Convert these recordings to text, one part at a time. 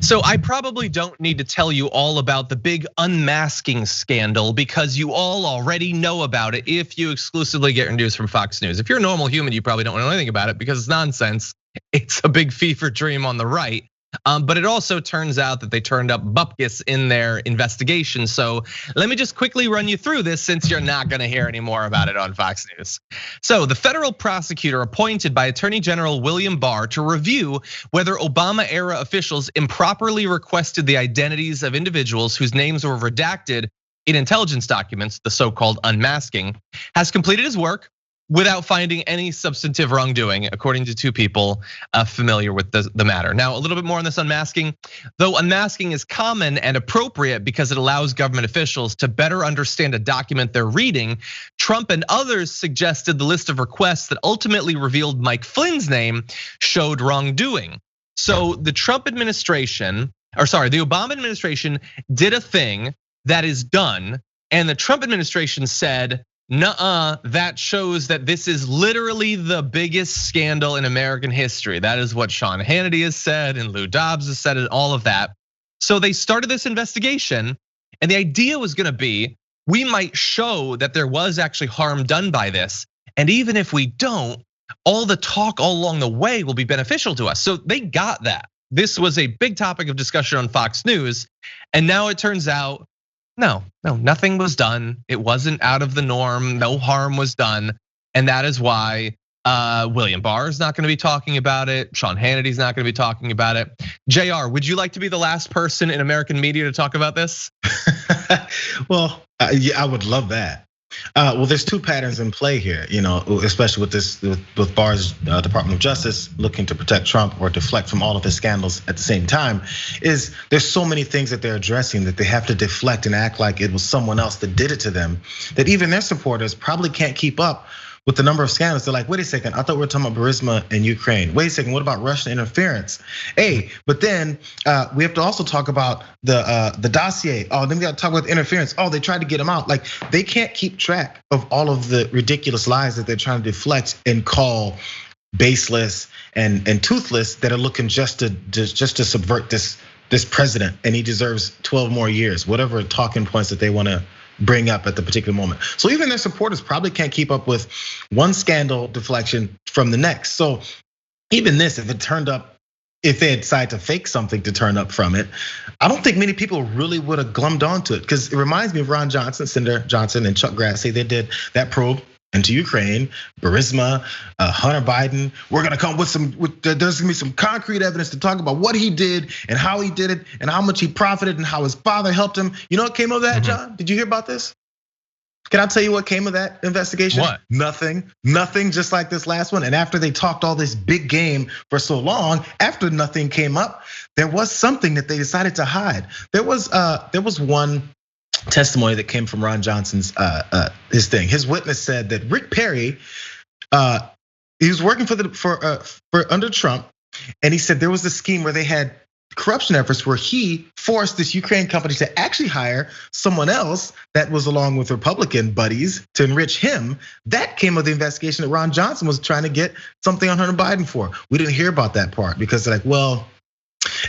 So I probably don't need to tell you all about the big unmasking scandal because you all already know about it if you exclusively get your news from Fox News. If you're a normal human, you probably don't know anything about it because it's nonsense. It's a big fever dream on the right. But it also turns out that they turned up bupkis in their investigation. So let me just quickly run you through this since you're not gonna hear any more about it on Fox News. So the federal prosecutor appointed by Attorney General William Barr to review whether Obama era officials improperly requested the identities of individuals whose names were redacted in intelligence documents, the so-called unmasking, has completed his work without finding any substantive wrongdoing, according to two people familiar with the matter. Now, a little bit more on this unmasking. Though unmasking is common and appropriate because it allows government officials to better understand a document they're reading, Trump and others suggested the list of requests that ultimately revealed Mike Flynn's name showed wrongdoing. So the Trump administration, or sorry, the Obama administration did a thing that is done, and the Trump administration said, nuh-uh, that shows that this is literally the biggest scandal in American history. That is what Sean Hannity has said and Lou Dobbs has said and all of that. So they started this investigation and the idea was gonna be, we might show that there was actually harm done by this. And even if we don't, all the talk all along the way will be beneficial to us. So they got that. This was a big topic of discussion on Fox News. And now it turns out, no, nothing was done. It wasn't out of the norm. No harm was done. And that is why William Barr is not gonna be talking about it. Sean Hannity's not gonna be talking about it. JR, would you like to be the last person in American media to talk about this? Well, yeah, I would love that. Well, there's two patterns in play here, especially with this, with Barr's Department of Justice looking to protect Trump or deflect from all of his scandals at the same time. Is there's so many things that they're addressing that they have to deflect and act like it was someone else that did it to them, that even their supporters probably can't keep up with the number of scandals. They're like, wait a second, I thought we were talking about Burisma and Ukraine. Wait a second, what about Russian interference? Hey, but then we have to also talk about the dossier. Oh, then we got to talk about the interference. Oh, they tried to get him out. Like, they can't keep track of all of the ridiculous lies that they're trying to deflect and call baseless and toothless, that are looking just to subvert this president, and he deserves 12 more years, whatever talking points that they want to bring up at the particular moment. So even their supporters probably can't keep up with one scandal deflection from the next. So even this, if they had decided to fake something to turn up from it, I don't think many people really would have glummed onto it, because it reminds me of Ron Johnson, Senator Johnson and Chuck Grassley. They did that probe into Ukraine, Burisma, Hunter Biden. We're gonna come with there's gonna be some concrete evidence to talk about what he did and how he did it and how much he profited and how his father helped him. You know what came of that, John? Did you hear about this? Can I tell you what came of that investigation? What? Nothing, just like this last one. And after they talked all this big game for so long, after nothing came up, there was something that they decided to hide. There was one testimony that came from Ron Johnson's his thing. His witness said that Rick Perry, he was working for under Trump, and he said there was a scheme where they had corruption efforts where he forced this Ukraine company to actually hire someone else that was along with Republican buddies to enrich him. That came of the investigation that Ron Johnson was trying to get something on Hunter Biden for. We didn't hear about that part because they're like, well,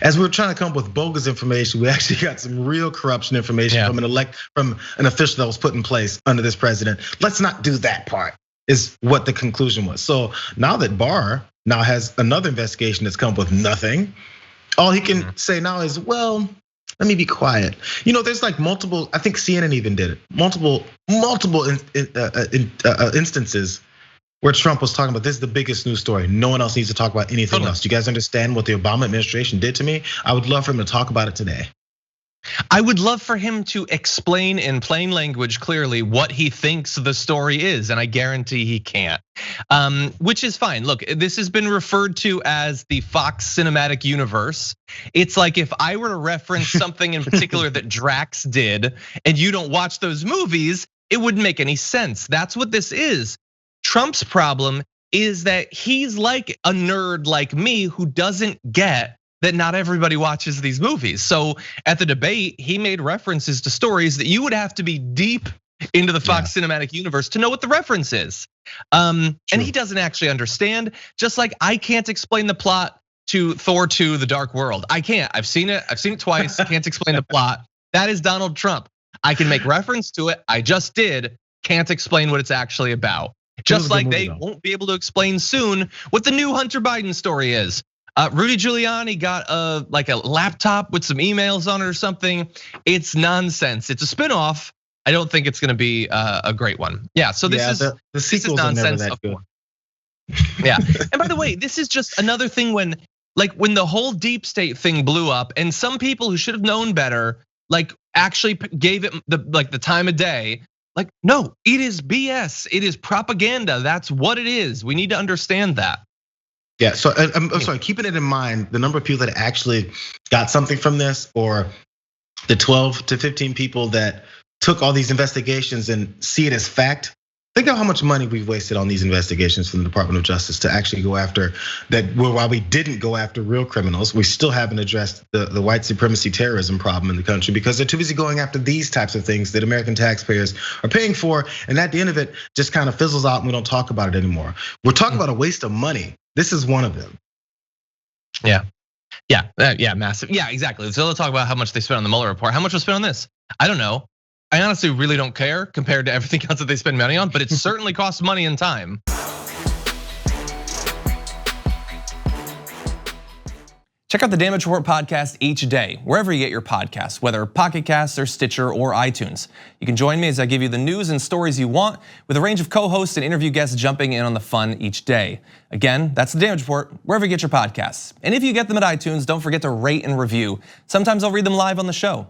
as we were trying to come up with bogus information, we actually got some real corruption information from an official that was put in place under this president. Let's not do that part, is what the conclusion was. So now that Barr now has another investigation that's come up with nothing, all he can say now is, well, let me be quiet. There's like multiple, I think CNN even did it, multiple instances where Trump was talking about, this is the biggest news story. No one else needs to talk about anything else. Do you guys understand what the Obama administration did to me? I would love for him to talk about it today. I would love for him to explain in plain language clearly what he thinks the story is, and I guarantee he can't. Which is fine. Look, this has been referred to as the Fox cinematic universe. It's like if I were to reference something in particular that Drax did, and you don't watch those movies, it wouldn't make any sense. That's what this is. Trump's problem is that he's like a nerd like me who doesn't get that not everybody watches these movies. So at the debate, he made references to stories that you would have to be deep into the Fox cinematic universe to know what the reference is. And he doesn't actually understand, just like I can't explain the plot to Thor 2: The Dark World. I can't. I've seen it twice. Can't explain the plot. That is Donald Trump. I can make reference to it. I just did. Can't explain what it's actually about. Just like they won't be able to explain soon what the new Hunter Biden story is. Rudy Giuliani got a laptop with some emails on it or something. It's nonsense. It's a spinoff. I don't think it's going to be a great one. Yeah. So this is nonsense. Yeah. And by the way, this is just another thing when the whole deep state thing blew up, and some people who should have known better, actually gave it the time of day. No, it is BS. It is propaganda. That's what it is. We need to understand that. Yeah, so I'm sorry, keeping it in mind, the number of people that actually got something from this, or the 12 to 15 people that took all these investigations and see it as fact. Think of how much money we've wasted on these investigations from the Department of Justice to actually go after that. While we didn't go after real criminals, we still haven't addressed the white supremacy terrorism problem in the country because they're too busy going after these types of things that American taxpayers are paying for. And at the end of it, just kind of fizzles out and we don't talk about it anymore. We're talking about a waste of money. This is one of them. Yeah, massive. Yeah, exactly. So let's talk about how much they spent on the Mueller report. How much was spent on this? I don't know. I honestly really don't care compared to everything else that they spend money on, but it certainly costs money and time. Check out the Damage Report podcast each day, wherever you get your podcasts, whether Pocket Casts or Stitcher or iTunes. You can join me as I give you the news and stories you want, with a range of co-hosts and interview guests jumping in on the fun each day. Again, that's the Damage Report, wherever you get your podcasts. And if you get them at iTunes, don't forget to rate and review. Sometimes I'll read them live on the show.